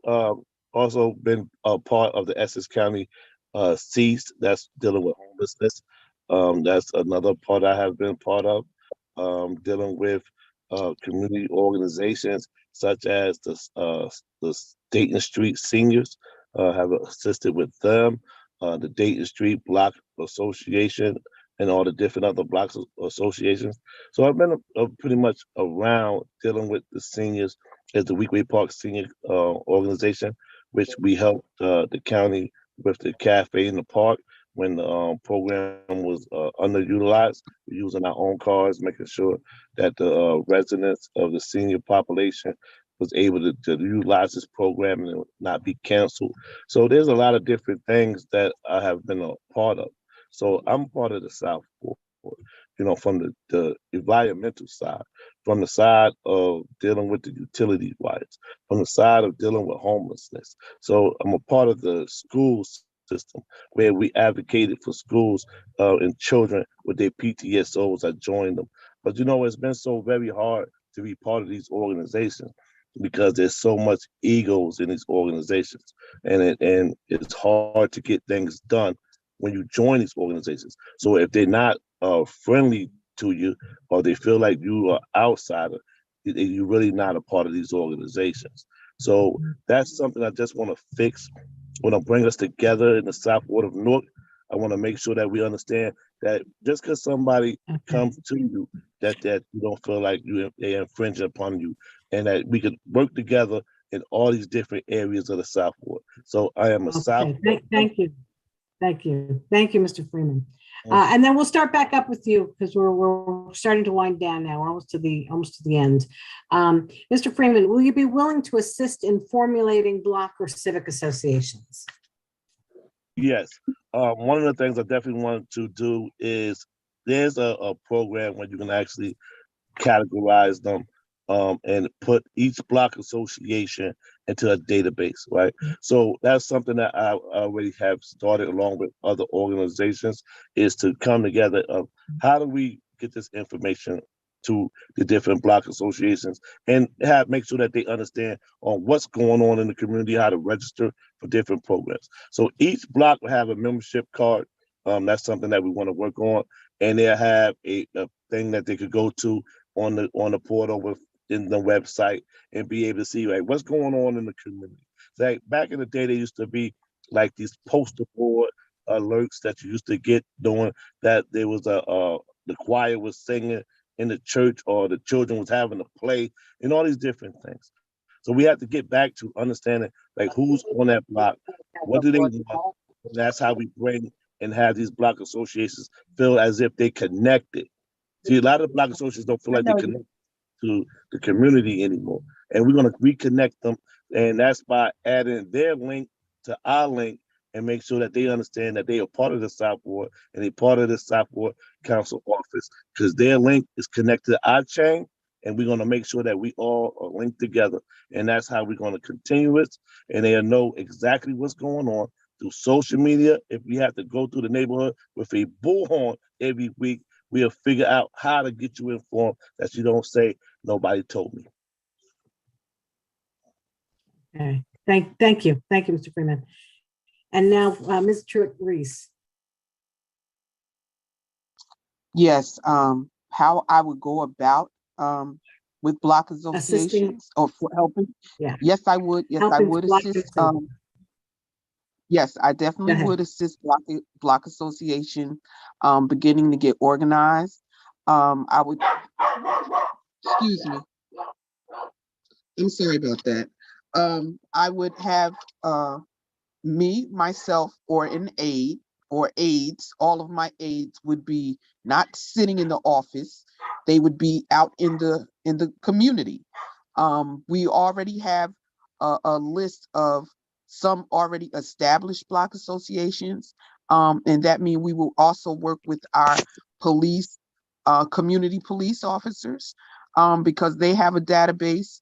also been a part of the Essex County CEASE that's dealing with homelessness. That's another part I have been part of, dealing with community organizations such as the Dayton Street Seniors, have assisted with them, the Dayton Street Block Association, and all the different other blocks associations. So I've been pretty much around dealing with the seniors as the Weequay Park Senior Organization, which we helped the county with the cafe in the park when the program was underutilized. We're using our own cars, making sure that the residents of the senior population was able to utilize this program and not be canceled. So there's a lot of different things that I have been a part of. So I'm part of the South Ward, from the environmental side, from the side of dealing with the utility wires, from the side of dealing with homelessness. So I'm a part of the school system where we advocated for schools and children with their PTSOs. I joined them. But it's been so very hard to be part of these organizations because there's so much egos in these organizations, and it's hard to get things done when you join these organizations. So if they're not friendly to you, or they feel like you are outsider, you're really not a part of these organizations. So that's something I just want to fix. When I bring us together in the South Ward of North, I want to make sure that we understand that just because somebody comes to you, that you don't feel like they infringe upon you, and that we could work together in all these different areas of the South Ward. So I am a South. Thank you. Thank you. Thank you, Mr. Freeman. And then we'll start back up with you because we're starting to wind down now. We're almost to the end. Mr. Freeman, will you be willing to assist in formulating block or civic associations? Yes. One of the things I definitely wanted to do is there's a program where you can actually categorize them and put each block association into a database, right? So that's something that I already have started along with other organizations, is to come together of how do we get this information to the different block associations and make sure that they understand on what's going on in the community, how to register for different programs. So each block will have a membership card. That's something that we want to work on, and they'll have a thing that they could go to on the portal in the website and be able to see what's going on in the community. Like back in the day, there used to be like these poster board alerts that you used to get doing that there was the choir was singing in the church, or the children was having a play, and all these different things. So we have to get back to understanding who's on that block, what do they want, and that's how we bring and have these block associations feel as if they connected. See, a lot of block associations don't feel like they connect. to the community anymore. And we're going to reconnect them. And that's by adding their link to our link and make sure that they understand that they are part of the South Ward and they're part of the South Ward Council office, because their link is connected to our chain. And we're going to make sure that we all are linked together. And that's how we're going to continue it. And they'll know exactly what's going on through social media. If we have to go through the neighborhood with a bullhorn every week, we'll figure out how to get you informed that you don't say, nobody told me. Okay, thank you. Thank you, Mr. Freeman. And now, Ms. Truitt-Reese. Yes, how I would go about with block associations or for helping. Yeah. Yes, I would. Yes, I Helping would block assist. associations. Yes, I definitely ahead. would assist block association beginning to get organized. I would, excuse me. I'm sorry about that. I would have me, myself, or an aide or aides. All of my aides would be not sitting in the office. They would be out in the community. We already have a list of some already established block associations, and that means we will also work with our police, community police officers, because they have a database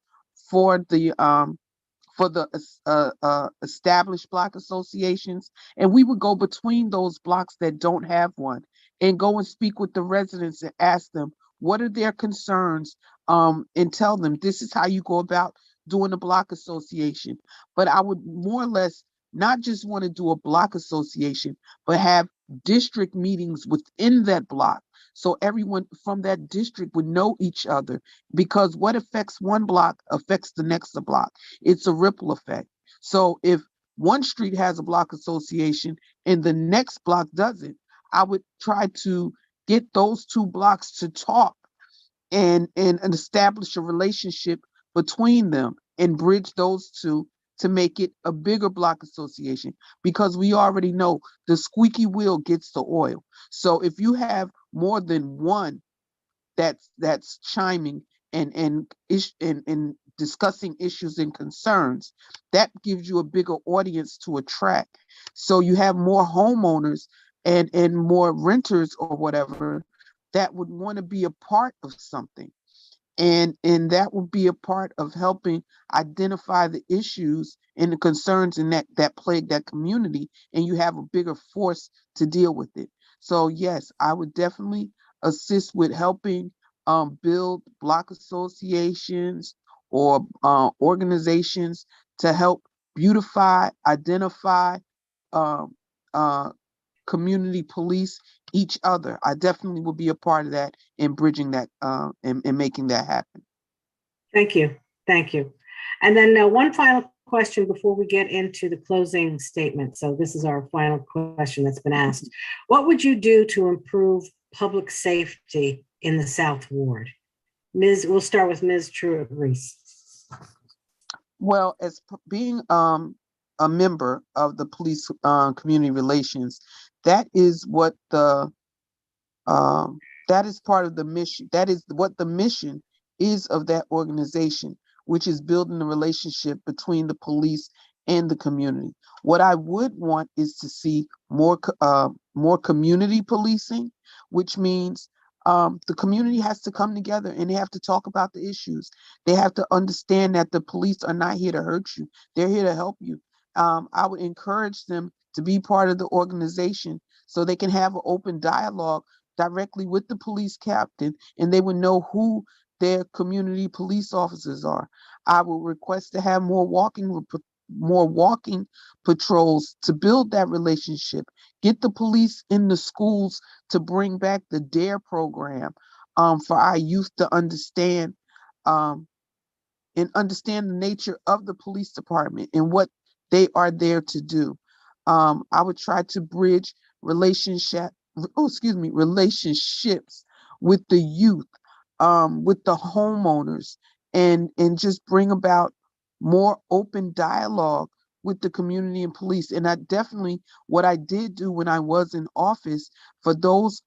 for the established block associations, and we would go between those blocks that don't have one and go and speak with the residents and ask them what are their concerns, and tell them this is how you go about doing a block association. But I would more or less not just want to do a block association, but have district meetings within that block so everyone from that district would know each other, because what affects one block affects the next block. It's a ripple effect. So if one street has a block association and the next block doesn't, I would try to get those two blocks to talk and establish a relationship between them and bridge those two to make it a bigger block association, because we already know the squeaky wheel gets the oil. So if you have more than one that's chiming and discussing issues and concerns, that gives you a bigger audience to attract. So you have more homeowners and more renters or whatever that would want to be a part of something. And that would be a part of helping identify the issues and the concerns in that plague that community, and you have a bigger force to deal with it. So yes, I would definitely assist with helping build block associations or organizations to help beautify, identify, um, uh, community police each other. I definitely will be a part of that in bridging that and making that happen. Thank you. Thank you. And then one final question before we get into the closing statement. So this is our final question that's been asked. What would you do to improve public safety in the South Ward? We'll start with Ms. Truitt-Reese. Well, as being a member of the police community relations, that is what that is part of the mission. That is what the mission is of that organization, which is building a relationship between the police and the community. What I would want is to see more community policing, which means the community has to come together and they have to talk about the issues. They have to understand that the police are not here to hurt you. They're here to help you. I would encourage them to be part of the organization so they can have an open dialogue directly with the police captain, and they would know who their community police officers are. I will request to have more walking patrols to build that relationship. Get the police in the schools to bring back the DARE program for our youth to understand and understand the nature of the police department and what they are there to do. I would try to bridge relationships with the youth, with the homeowners, and just bring about more open dialogue with the community and police. And I definitely, what I did do when I was in office, for those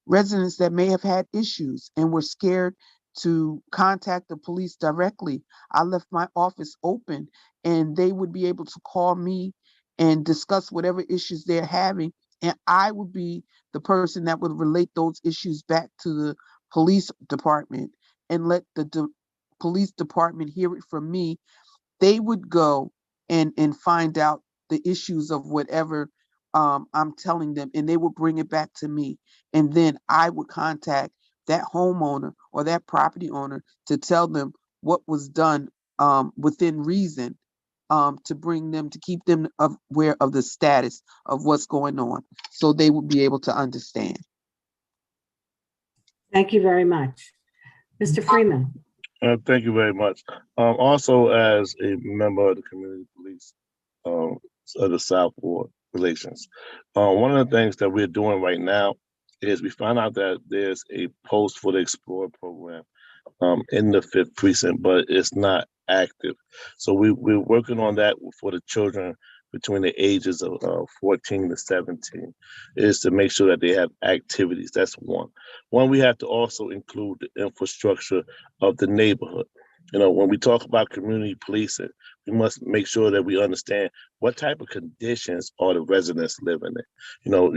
residents that may have had issues and were scared to contact the police directly. I left my office open, and they would be able to call me and discuss whatever issues they're having. And I would be the person that would relate those issues back to the police department and let the police department hear it from me. They would go and find out the issues of whatever I'm telling them, and they would bring it back to me. And then I would contact that homeowner or that property owner to tell them what was done within reason, to keep them aware of the status of what's going on, so they would be able to understand. Thank you very much. Mr. Freeman. Thank you very much. Also, as a member of the community police of the South Ward Relations, one of the things that we're doing right now is we found out that there's a post for the Explorer program in the 5th precinct, but it's not active. So we're working on that for the children between the ages of 14 to 17, is to make sure that they have activities. That's one. We have to also include the infrastructure of the neighborhood. You know, when we talk about community policing, we must make sure that we understand what type of conditions are the residents living in. You know,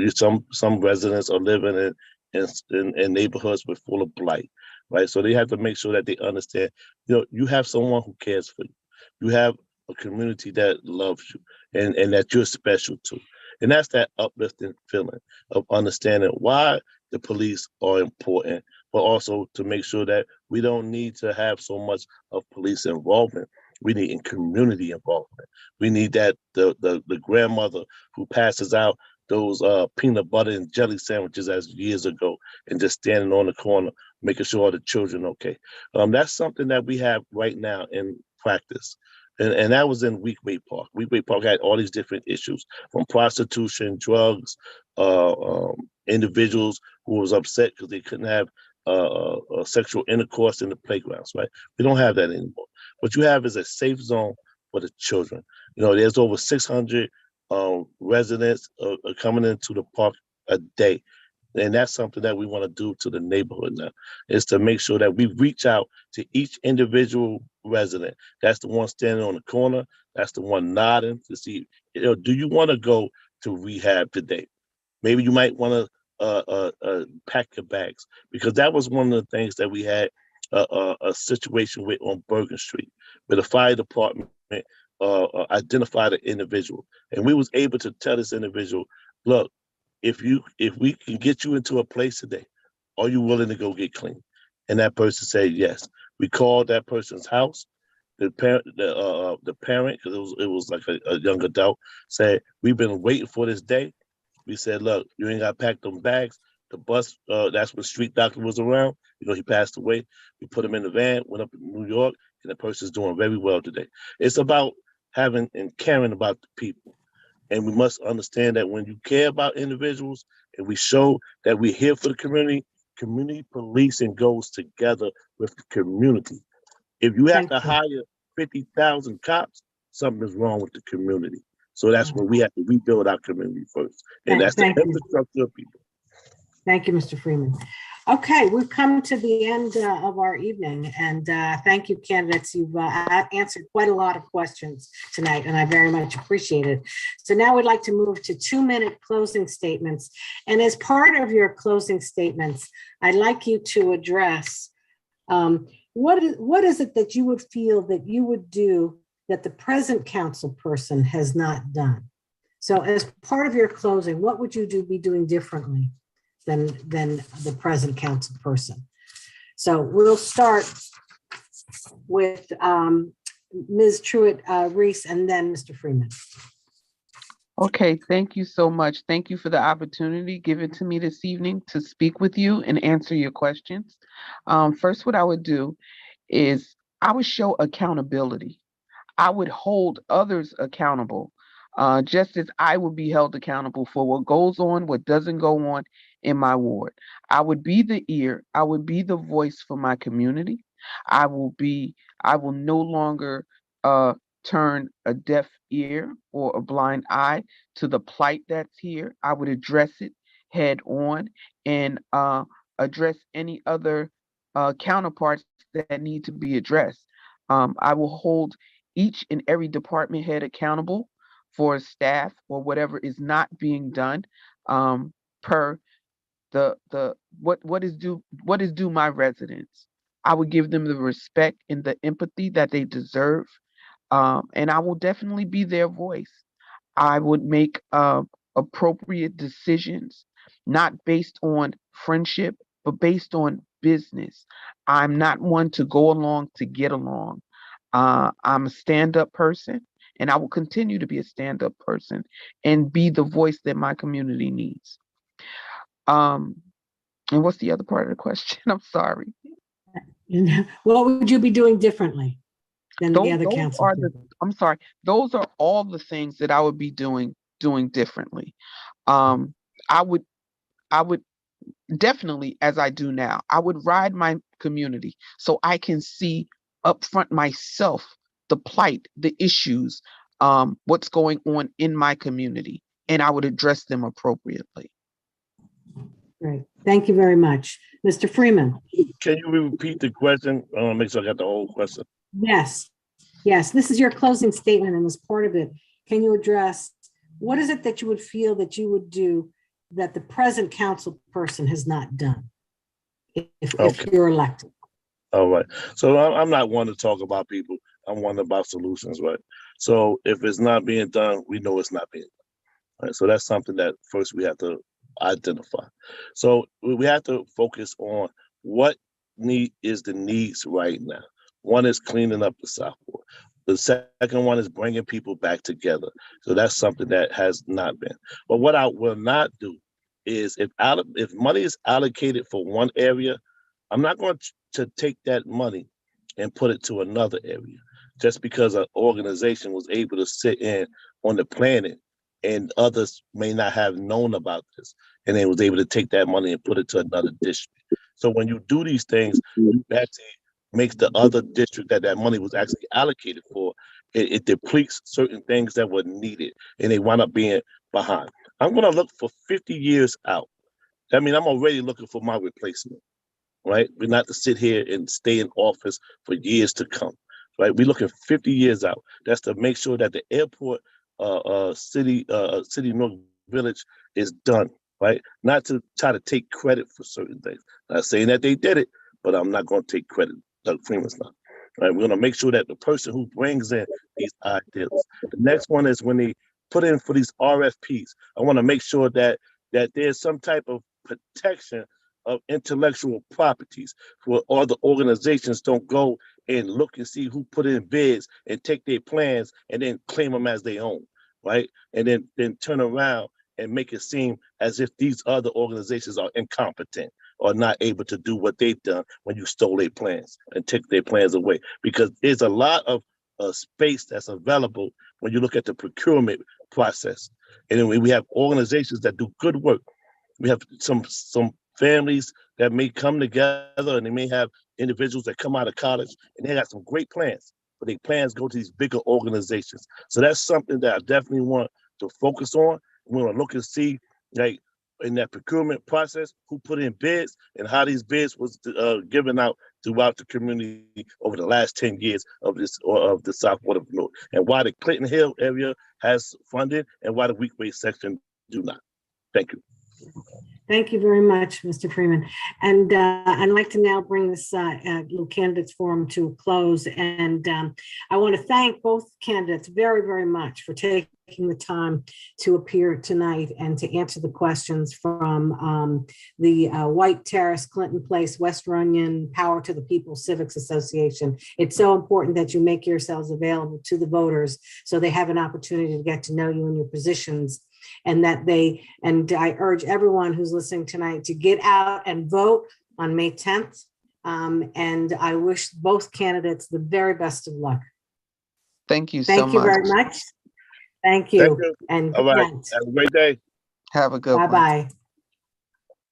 some residents are living in neighborhoods with full of blight, right? So they have to make sure that they understand, you know, you have someone who cares for you. You have a community that loves you and that you're special to. And that's that uplifting feeling of understanding why the police are important, but also to make sure that we don't need to have so much of police involvement. We need community involvement. We need that the grandmother who passes out those peanut butter and jelly sandwiches as years ago and just standing on the corner, making sure all the children okay. That's something that we have right now in practice. And that was in Weequahic Park. Weequahic Park had all these different issues, from prostitution, drugs, individuals who was upset because they couldn't have sexual intercourse in the playgrounds, right? We don't have that anymore. What you have is a safe zone for the children. You know, there's over 600 residents coming into the park a day. And that's something that we want to do to the neighborhood now, is to make sure that we reach out to each individual resident. That's the one standing on the corner. That's the one nodding to see, you know, do you want to go to rehab today? Maybe you might want to pack your bags, because that was one of the things that we had a situation with on Bergen Street, where the fire department identified an individual, and we was able to tell this individual, look, if we can get you into a place today, are you willing to go get clean? And that person said yes. We called that person's house. The parent, because it was like a young adult, said, we've been waiting for this day. We said, look, you ain't got to pack them bags. The bus, that's when Street Doctor was around. You know, he passed away. We put him in the van, went up to New York, and the person's doing very well today. It's about having and caring about the people. And we must understand that when you care about individuals and we show that we're here for the community, community policing goes together with the community. If you have to hire 50,000 cops, something is wrong with the community. So that's when we have to rebuild our community first. And that's the infrastructure of people. Thank you, Mr. Freeman. Okay, we've come to the end of our evening, and thank you, candidates. You've answered quite a lot of questions tonight, and I very much appreciate it. So now we'd like to move to 2-minute closing statements. And as part of your closing statements, I'd like you to address what is it that you would feel that you would do that the present council person has not done? So as part of your closing, what would you be doing differently than the present council person? So we'll start with Ms. Truitt-Reese and then Mr. Freeman. Okay, thank you so much. Thank you for the opportunity given to me this evening to speak with you and answer your questions. First, what I would do is I would show accountability. I would hold others accountable, just as I would be held accountable for what goes on, what doesn't go on in my ward. I would be the ear. I would be the voice for my community. I will no longer turn a deaf ear or a blind eye to the plight that's here. I would address it head on and address any other counterparts that need to be addressed. I will hold each and every department head accountable for staff or whatever is not being done per what is due my residents. I would give them the respect and the empathy that they deserve, and I will definitely be their voice. I would make appropriate decisions, not based on friendship, but based on business. I'm not one to go along to get along. I'm a stand-up person, and I will continue to be a stand-up person and be the voice that my community needs. And what's the other part of the question? I'm sorry. What would you be doing differently than the other Those council are people? I'm sorry. Those are all the things that I would be doing differently. I would definitely, as I do now, I would ride my community so I can see up front myself the plight, the issues, what's going on in my community, and I would address them appropriately. Great. Thank you very much. Mr. Freeman. Can you repeat the question? I want to make sure I got the whole question. Yes. Yes. This is your closing statement, and as part of it, can you address what is it that you would feel that you would do that the present council person has not done if you're elected? All right. So I'm not one to talk about people. I'm one about solutions, right? So if it's not being done, we know it's not being done. Right? So that's something that first we have to identify. So we have to focus on what is the needs right now. One is cleaning up the South Ward. The second one is bringing people back together. So that's something that has not been. But what I will not do is if money is allocated for one area, I'm not going to take that money and put it to another area just because an organization was able to sit in on the planning and others may not have known about this and they was able to take that money and put it to another district. So when you do these things, you actually makes the other district that money was actually allocated for, it depletes certain things that were needed and they wind up being behind. I'm going to look for 50 years out. I mean, I'm already looking for my replacement, right? We're not to sit here and stay in office for years to come, right? We're looking 50 years out. That's to make sure that the airport city North Village is done, right? Not to try to take credit for certain things. Not saying that they did it, but I'm not going to take credit. Doug Freeman's not. Right? We're going to make sure that the person who brings in these ideas. The next one is when they put in for these RFPs. I want to make sure that there's some type of protection of intellectual properties where all the organizations don't go and look and see who put in bids and take their plans and then claim them as their own, right? And then turn around and make it seem as if these other organizations are incompetent or not able to do what they've done when you stole their plans and took their plans away. Because there's a lot of space that's available when you look at the procurement process. And then we have organizations that do good work. We have some families that may come together and they may have individuals that come out of college and they got some great plans, but their plans go to these bigger organizations. So that's something that I definitely want to focus on. We want to look and see, like, in that procurement process, who put in bids and how these bids was given out throughout the community over the last 10 years of the South Ward of North, and why the Clinton Hill area has funded and why the Weequahic section do not. Thank you. Thank you very much, Mr. Freeman. And I'd like to now bring this little candidates forum to a close. And I want to thank both candidates very, very much for taking the time to appear tonight and to answer the questions from the White Terrace, Clinton Place, West Runyon, Power to the People Civics Association. It's so important that you make yourselves available to the voters so they have an opportunity to get to know you and your positions. And I urge everyone who's listening tonight to get out and vote on May 10th. And I wish both candidates the very best of luck. Thank you so much. Thank you very much. Thank you. Thank you. And all right. Have a great day. Have a good one. Bye-bye.